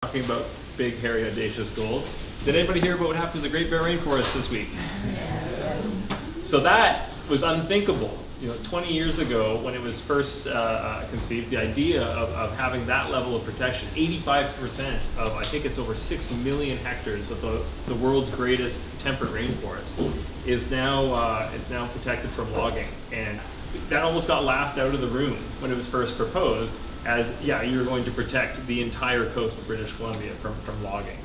talking about big, hairy, audacious goals. Did anybody hear about what happened to the Great Bear Rainforest this week? Yes. So that was unthinkable. 20 years ago when it was first conceived, the idea of having that level of protection, 85% of, I think it's over 6 million hectares of the world's greatest temperate rainforest is now protected from logging. And that almost got laughed out of the room when it was first proposed as, yeah, you're going to protect the entire coast of British Columbia from logging.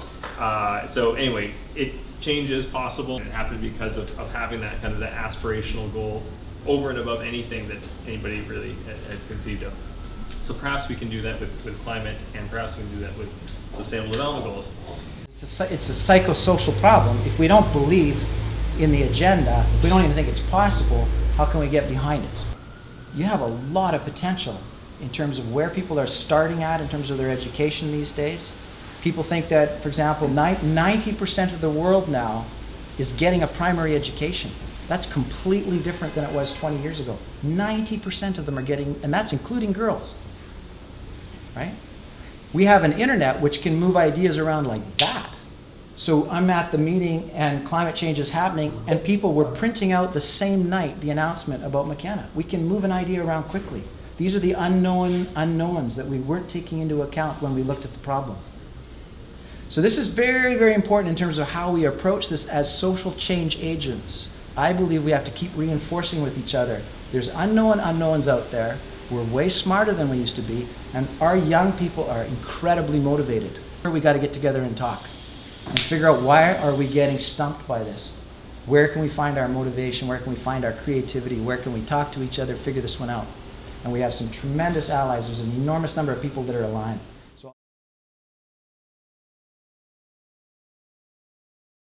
So anyway, change is possible. It happened because of having that kind of the aspirational goal over and above anything that anybody really had conceived of. So perhaps we can do that with climate, and perhaps we can do that with sustainable development goals. It's a psychosocial problem. If we don't believe in the agenda, if we don't even think it's possible, how can we get behind it? You have a lot of potential in terms of where people are starting at in terms of their education these days. People think that, for example, 90% of the world now is getting a primary education. That's completely different than it was 20 years ago. 90% of them are getting, and that's including girls, right? We have an internet which can move ideas around like that. So I'm at the meeting and climate change is happening and people were printing out the same night the announcement about McKenna. We can move an idea around quickly. These are the unknowns that we weren't taking into account when we looked at the problem. So this is very, very important in terms of how we approach this as social change agents. I believe we have to keep reinforcing with each other. There's unknowns out there. We're way smarter than we used to be, and our young people are incredibly motivated. We got to get together and talk and figure out why are we getting stumped by this? Where can we find our motivation? Where can we find our creativity? Where can we talk to each other, figure this one out? And we have some tremendous allies. There's an enormous number of people that are aligned.